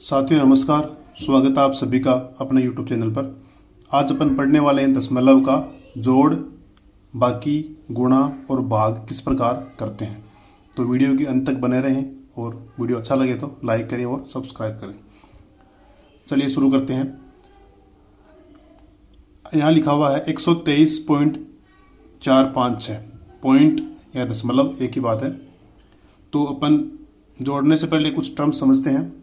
साथियों नमस्कार। स्वागत है आप सभी का अपने YouTube चैनल पर। आज अपन पढ़ने वाले हैं दशमलव का जोड़, बाकी, गुणा और भाग किस प्रकार करते हैं। तो वीडियो के अंत तक बने रहें और वीडियो अच्छा लगे तो लाइक करें और सब्सक्राइब करें। चलिए शुरू करते हैं। यहाँ लिखा हुआ है 123.456। पॉइंट या दशमलव एक ही बात है। तो अपन जोड़ने से पहले कुछ टर्म समझते हैं।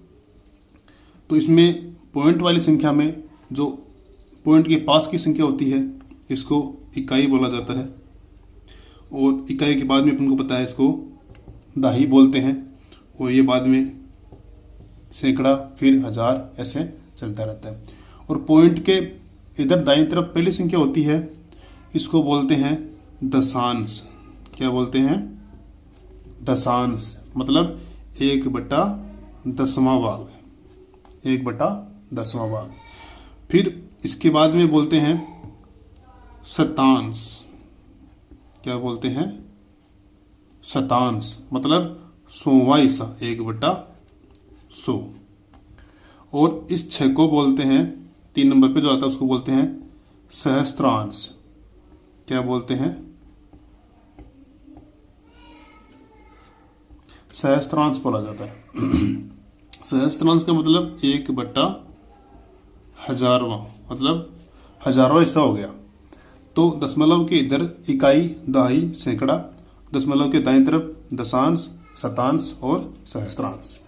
तो इसमें पॉइंट वाली संख्या में जो पॉइंट के पास की संख्या होती है इसको इकाई बोला जाता है, और इकाई के बाद में अपन को पता है इसको दहाई बोलते हैं, और ये बाद में सैकड़ा फिर हजार ऐसे चलता रहता है। और पॉइंट के इधर दाईं तरफ पहली संख्या होती है, इसको बोलते हैं दशांश। क्या बोलते हैं? दशांश, मतलब 1/10वां भाग, 1/10वां भाग। फिर इसके बाद में बोलते हैं शतांश। क्या बोलते हैं? शतांश, मतलब 100वां हिस्सा, 1/100। और इस 6 को बोलते हैं, 3 नंबर पे जो आता है उसको बोलते हैं सहस्त्रांश। क्या बोलते हैं? सहस्त्रांश बोला जाता है। सहस्त्रांश का मतलब 1/1000वां, मतलब हजारवां हिस्सा हो गया। तो दशमलव के इधर इकाई, दहाई, सैकड़ा, दशमलव के दाईं तरफ दशांश, शतांश और सहस्त्रांश।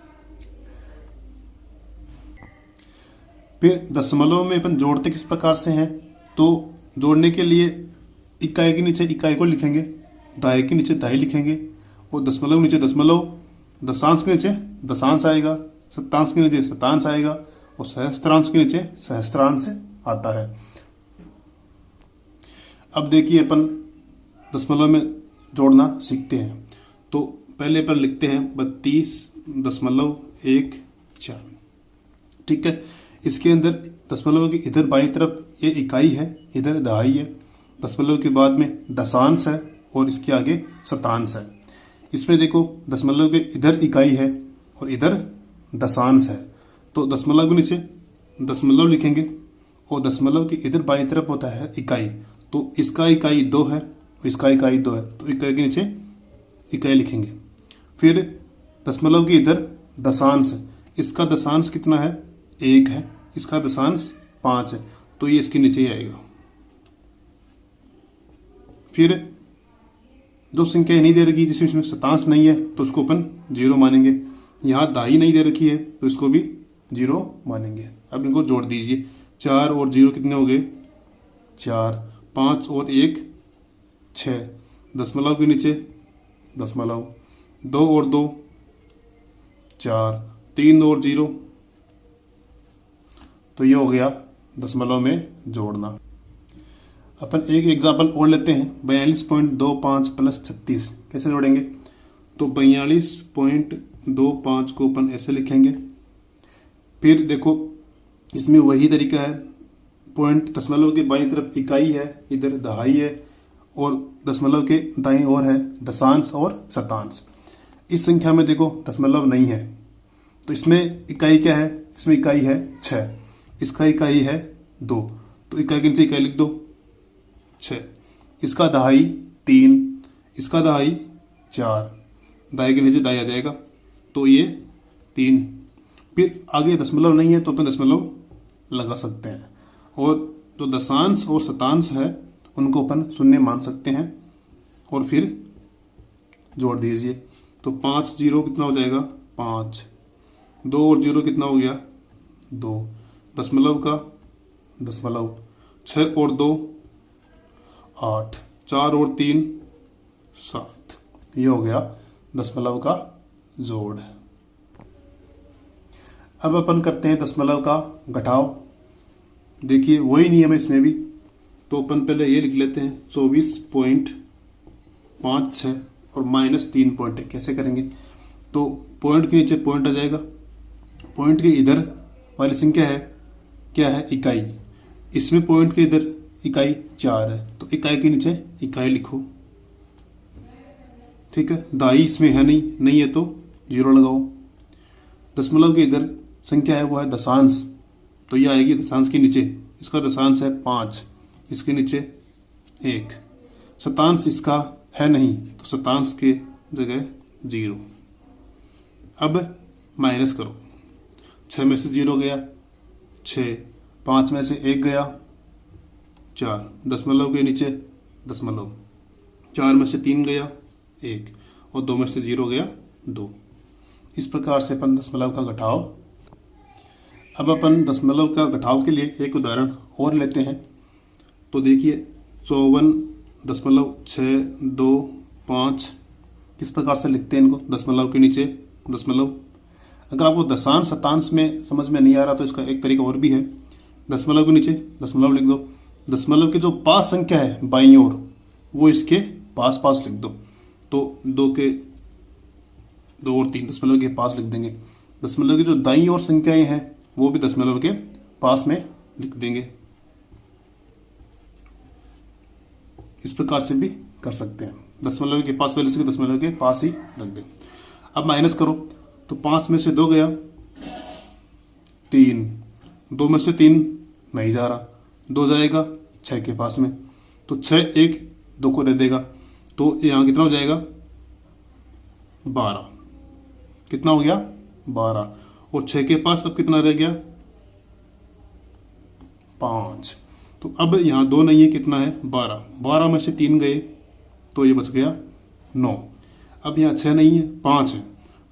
फिर दशमलव में अपन जोड़ते किस प्रकार से हैं? तो जोड़ने के लिए इकाई के नीचे इकाई को लिखेंगे, दहाई के नीचे दहाई लिखेंगे, और दशमलव के नीचे दशमलव, दशांश के नीचे दशांश आएगा, शतांश के नीचे शतांश आएगा, और सहस्त्रांश के नीचे सहस्त्रांश आता है। अब देखिए अपन दशमलव में जोड़ना सीखते हैं। तो पहले पर लिखते हैं 32.14। ठीक है। इसके अंदर दशमलव की इधर बाईं तरफ ये इकाई है, इधर दहाई है, दशमलव के बाद में दशांश है और इसके आगे शतांश है। इसमें देखो दशमलव के इधर इकाई है और इधर दशांश है, तो दशमलव के नीचे दशमलव लिखेंगे, और दशमलव के इधर बाईं तरफ होता है इकाई, तो इसका इकाई 2 है और इसका इकाई 2 है, तो इकाई के नीचे इकाई लिखेंगे। फिर दशमलव के इधर दशांश, इसका दशांश कितना है? 1 है, इसका दशांश 5 है, तो ये इसके नीचे ही आएगा। फिर जो संख्या नहीं दे रखी, जिसमें इसमें शतांश नहीं है, तो उसको अपन 0 मानेंगे। यहाँ दहाई नहीं दे रखी है तो इसको भी 0 मानेंगे। अब इनको जोड़ दीजिए। 4 और 0 कितने हो गए? 4। 5 और 1 6। दशमलव के नीचे दशमलव, 2 और 2 4, 3 और 0। तो ये हो गया दशमलव में जोड़ना। अपन एक एग्जाम्पल और लेते हैं। 42.25 + 36 कैसे जोड़ेंगे? तो 42.25 को अपन ऐसे लिखेंगे। फिर देखो इसमें वही तरीका है, पॉइंट दशमलव के बाईं तरफ इकाई है, इधर दहाई है, और दशमलव के दाईं ओर है दशांश और शतांश। इस संख्या में देखो दशमलव नहीं है, तो इसमें इकाई क्या है? इसमें इकाई है 6, इसका इकाई है 2, तो इकाई के नीचे इकाई लिख दो 6। इसका दहाई 3, इसका दहाई 4, दहाई के नीचे दहाई आ जाएगा, तो ये 3। फिर आगे दशमलव नहीं है तो अपन दशमलव लगा सकते हैं, और जो दशांश और शतांश है उनको अपन शून्य मान सकते हैं, और फिर जोड़ दीजिए। तो 5 0 कितना हो जाएगा? 5। 2 और 0 कितना हो गया? 2। दशमलव का दशमलव, 6 और 2 8, 4 और 3 7। ये हो गया दशमलव का जोड़। अब अपन करते हैं दशमलव का घटाव। देखिए वही नियम है इसमें भी। तो अपन पहले ये लिख लेते हैं 24.56 और -3 पॉइंट है। कैसे करेंगे? तो पॉइंट के नीचे पॉइंट आ जाएगा, पॉइंट के इधर वाली संख्या है क्या है? इकाई। इसमें पॉइंट के इधर इकाई 4 है, तो इकाई के नीचे इकाई लिखो। ठीक है। दाई इसमें है नहीं है तो 0 लगाओ। दशमलव के इधर संख्या है वो है दशांश, तो ये आएगी दशांश के नीचे। इसका दशांश है 5, इसके नीचे 1। शतांश इसका है नहीं, तो शतांश के जगह 0। अब माइनस करो, 6 में से 0 गया 6, 5 में से 1 गया 4, दशमलव के नीचे दशमलव, 4 में से 3 गया 1 और 2 में से 0 गया 2। इस प्रकार से अपन दशमलव का घटाव। अब अपन दशमलव का घटाव के लिए एक उदाहरण और लेते हैं। तो देखिए 54.625 किस प्रकार से लिखते हैं इनको, दशमलव के नीचे दशमलव। अगर आपको दशांश शतांश में समझ में नहीं आ रहा तो इसका एक तरीका और भी है, दशमलव के नीचे दशमलव लिख दो, दशमलव की जो पास संख्या है बाईं ओर वो इसके पास पास लिख दो। तो 2 और 3 दशमलव के पास लिख देंगे। दशमलव की जो दाईं ओर संख्याएं हैं वो भी दशमलव के पास में लिख देंगे। इस प्रकार से भी कर सकते हैं, दशमलव के पास वाले से दशमलव के पास ही रख दें। अब माइनस करो, तो 5 में से 2 गया 3, 2 में से 3 नहीं जा रहा, 2 जाएगा 6 के पास में, तो 6 1 2 को दे देगा, तो यहाँ कितना हो जाएगा 12। कितना हो गया 12, और 6 के पास अब कितना रह गया 5। तो अब यहाँ 2 नहीं है, कितना है 12, 12 में से 3 गए तो ये बच गया 9। अब यहाँ 6 नहीं है 5 है,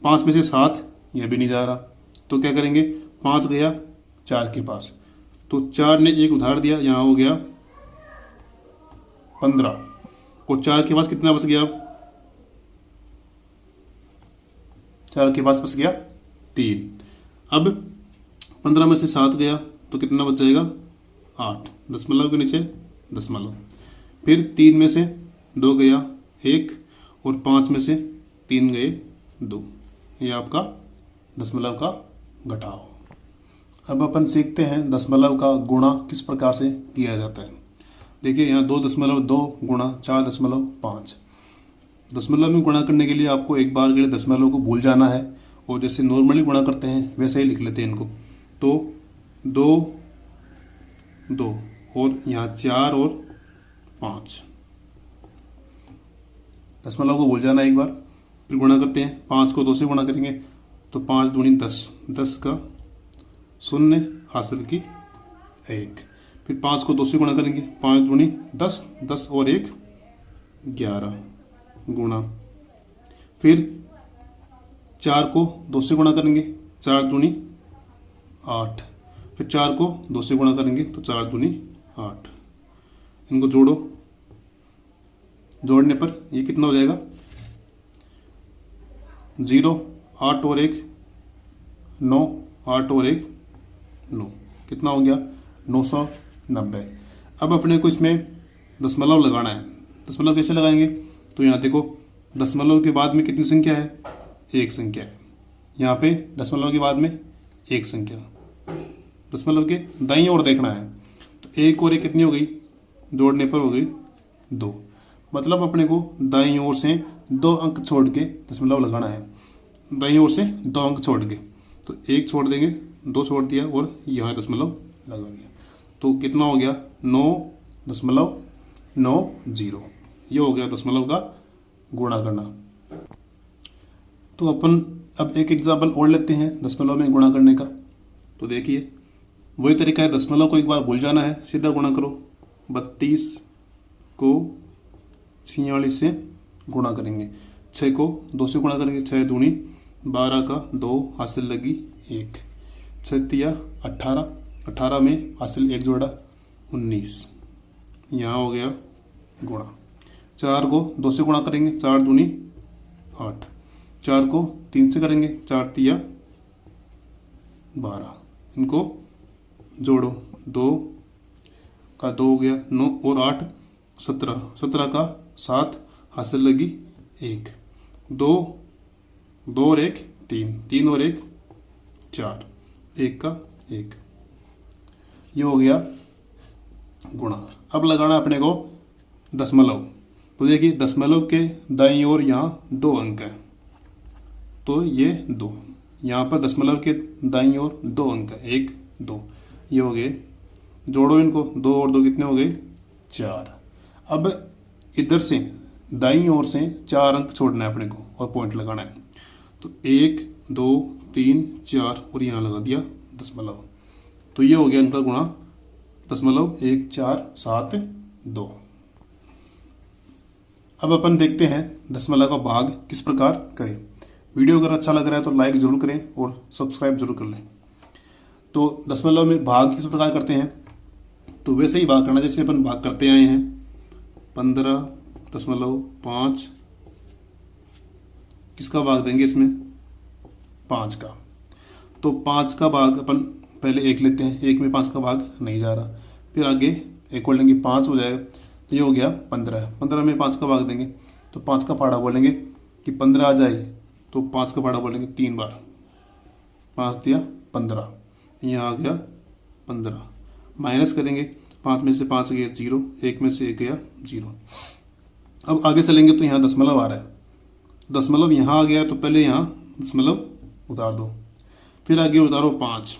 5 में से 7 यह भी नहीं जा रहा, तो क्या करेंगे 5 गया 4 के पास, तो 4 ने 1 उधार दिया, यहाँ हो गया 15, और 4 के पास कितना बच गया, अब 4 के पास बच गया 3। अब 15 में से 7 गया तो कितना बच जाएगा 8, दशमलव के नीचे दशमलव। फिर 3 में से 2 गया 1 और 5 में से 3 गए 2। ये आपका दशमलव का घटाव। अब अपन सीखते हैं दशमलव का गुणा किस प्रकार से किया जाता है। देखिए यहाँ 2.2 गुणा 4.5। दशमलव में गुणा करने के लिए आपको एक बार के लिए दशमलव को भूल जाना है, और जैसे नॉर्मली गुणा करते हैं वैसे ही लिख लेते हैं इनको। तो 2 और यहाँ 4 और 5, दशमलव को भूल जाना एक बार, फिर गुणा करते हैं। 5 को 2 से गुणा करेंगे तो 5 दूनी 10, 10 का 0 हासिल की 1। फिर 5 को 2 से गुणा करेंगे, 5 दूनी 10, 10 और 1 11 गुणा। फिर 4 को 2 से गुणा करेंगे, 4 दूनी 8। फिर 4 को 2 से गुणा करेंगे तो 4 दूनी 8। इनको जोड़ो, जोड़ने पर ये कितना हो जाएगा 0, 8 और 1 9, 8 और 1 9, कितना हो गया 990। अब अपने को इसमें दशमलव लगाना है। दशमलव कैसे लगाएंगे, तो यहाँ देखो दशमलव के बाद में कितनी संख्या है, एक संख्या है। यहाँ पे दशमलव के बाद में एक संख्या, दशमलव के दाईं ओर देखना है, तो 1 और 1 कितनी हो गई, जोड़ने पर हो गई 2। मतलब अपने को दाईं ओर से 2 अंक छोड़ के दशमलव लगाना है। दाईं ओर से 2 अंक छोड़ के, तो 1 छोड़ देंगे, 2 छोड़ दिया और यहाँ दशमलव लगा दिया, तो कितना हो गया 9.90। ये हो गया दशमलव का गुणा करना। तो अपन अब एक एग्जाम्पल और लेते हैं दशमलव में गुणा करने का। तो देखिए वही तरीका है, दशमलव को एक बार भूल जाना है, सीधा गुणा करो। 32 को 46 से गुणा करेंगे, 6 को 2 से गुणा करेंगे, 6 दूनी 12 का 2 हासिल लगी 1, 6 तिया 18, 18 में हासिल 1 जोड़ा 19। यहाँ हो गया गुणा। 4 को 2 से गुणा करेंगे, 4 दूनी 8, 4 को 3 से करेंगे, 4 तिया 12। इनको जोड़ो, 2 का 2 हो गया 9 और 8 17, 17 का 7 हासिल लगी 1, 2 और 1 3, 3 और 1 4, 1 का 1। ये हो गया गुणा। अब लगाना अपने को दशमलव। तो देखिए दशमलव के दाईं ओर यहाँ 2 अंक है, तो ये 2, यहाँ पर दशमलव के दाईं ओर 2 अंक है, 1 2, ये हो गए। जोड़ो इनको, 2 और 2 कितने हो गए, 4। अब इधर से दाईं ओर से 4 अंक छोड़ना है अपने को और पॉइंट लगाना है। तो 1 2 3 4 और यहाँ लगा दिया दशमलव। तो ये हो गया इनका गुणा, 0.1472। अब अपन देखते हैं दशमलव का भाग किस प्रकार करें। वीडियो अगर अच्छा लग रहा है तो लाइक जरूर करें और सब्सक्राइब जरूर कर लें। तो दशमलव में भाग किस प्रकार करते हैं, तो वैसे ही भाग करना जैसे अपन भाग करते आए हैं। 15.5 किसका भाग देंगे इसमें, 5 का। तो 5 का भाग अपन पहले 1 लेते हैं, 1 में 5 का भाग नहीं जा रहा, फिर आगे 1 और लेंगे, 5 हो जाएगा। तो ये हो गया 15, 15 में 5 का भाग देंगे तो 5 का फाड़ा बोलेंगे कि 15 आ जाए, तो 5 का फाड़ा बोलेंगे 3 बार, 5 दिया 15, यहाँ आ गया 15। माइनस करेंगे, 5 में से 5 गया 0, 1 में से 1 गया 0। अब आगे चलेंगे तो यहाँ दशमलव आ रहा है, दशमलव यहाँ आ गया तो पहले यहाँ दशमलव उतार दो, फिर आगे उतारो 5।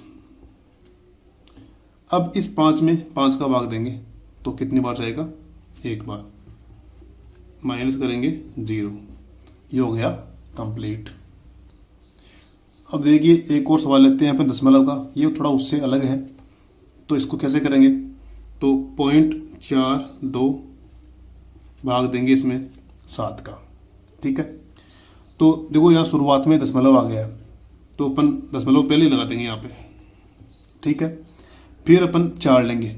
अब इस 5 में 5 का भाग देंगे तो कितनी बार जाएगा, 1 बार। माइनस करेंगे 0, ये हो गया कंप्लीट। अब देखिए एक और सवाल लेते हैं अपन दशमलव का, ये थोड़ा उससे अलग है। तो इसको कैसे करेंगे, तो 0.42 भाग देंगे इसमें 7 का, ठीक है। तो देखो यहाँ शुरुआत में दशमलव आ गया है तो अपन दशमलव पहले लगा देंगे यहाँ पे, ठीक है। फिर अपन 4 लेंगे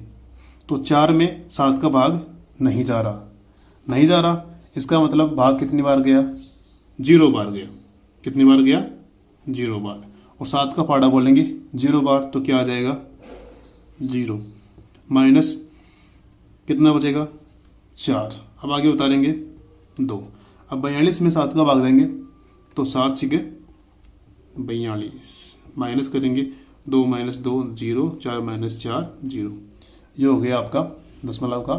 तो 4 में 7 का भाग नहीं जा रहा, नहीं जा रहा, इसका मतलब भाग कितनी बार गया, 0 बार गया। कितनी बार गया, 0 बार। और 7 का फाड़ा बोलेंगे 0 बार, तो क्या आ जाएगा 0 माइनस कितना बचेगा 4। अब आगे उतारेंगे 2। अब 42 में 7 का भाग देंगे तो 7 छिके 42, माइनस करेंगे 2 माइनस 2 0, 4 माइनस 4 0। ये हो गया आपका दशमलव का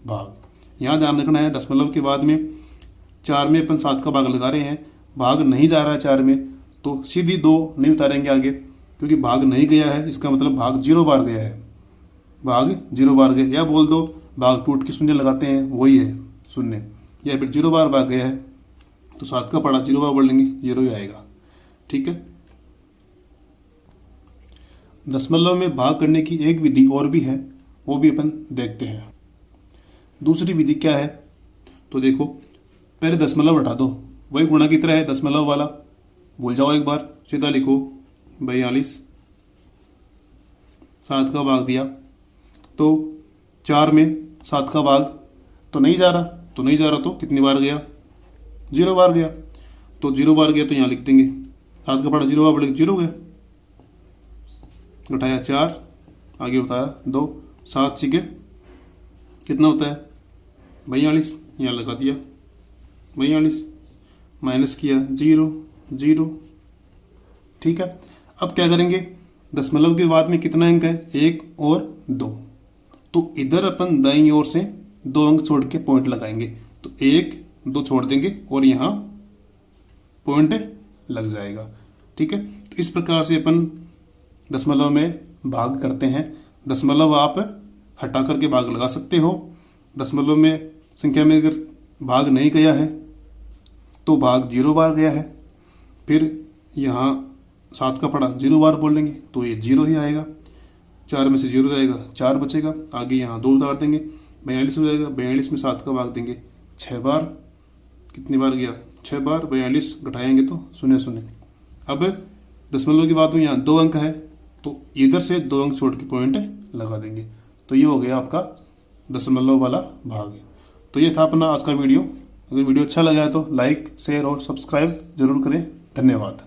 भाग। यहाँ ध्यान रखना है दशमलव के बाद में 4 में अपन 7 का भाग लगा रहे हैं, भाग नहीं जा रहा है 4 में, तो सीधी 2 नहीं उतारेंगे आगे, क्योंकि भाग नहीं गया है, इसका मतलब भाग 0 बार गया है, भाग 0 बार गया। या बोल दो भाग टूट के शून्य लगाते हैं वही है शून्य, या फिर 0 बार भाग गया है तो 7 का पड़ा 0 बार बोल लेंगे 0 ही आएगा, ठीक है। दशमलव में भाग करने की एक विधि और भी है, वो भी अपन देखते हैं। दूसरी विधि क्या है, तो देखो पहले दशमलव हटा दो, वही गुणा की तरह है दशमलव वाला, भूल जाओ एक बार, सीधा लिखो 42, 7 का भाग दिया तो 4 में 7 का भाग तो नहीं जा रहा, तो नहीं जा रहा तो कितनी बार गया, 0 बार गया। तो 0 बार गया तो यहाँ लिख देंगे 7 का पड़ा 0 बार बोलेंगे 0 गया, उठाया 4, आगे उतारा 2, 7 छिके कितना होता है 42, यहाँ लगा दिया 42, माइनस किया 0 0, ठीक है। अब क्या करेंगे, दशमलव के बाद में कितना अंक है, 1 और 2, तो इधर अपन दाईं ओर से 2 अंक छोड़ के पॉइंट लगाएंगे, तो 1 2 छोड़ देंगे और यहाँ पॉइंट लग जाएगा, ठीक है। तो इस प्रकार से अपन दशमलव में भाग करते हैं। दशमलव आप हटा करके भाग लगा सकते हो। दशमलव में संख्या में अगर भाग नहीं गया है तो भाग 0 बार गया है, फिर यहाँ 7 का पड़ा 0 बार बोल लेंगे तो ये 0 ही आएगा, 4 में से 0 जाएगा 4 बचेगा, आगे यहाँ 2 उतार देंगे 42 हो जाएगा, 42 में 7 का भाग देंगे 6 बार, कितनी बार गया 6 बार, 42 घटाएंगे तो 0 0। अब दशमलव के बाद में यहाँ 2 अंक है तो इधर से 2 अंक छोड़ के पॉइंट लगा देंगे, तो ये हो गया आपका दशमलव वाला भाग। तो ये था अपना आज का वीडियो। अगर वीडियो अच्छा लगा है तो लाइक शेयर और सब्सक्राइब जरूर करें। धन्यवाद।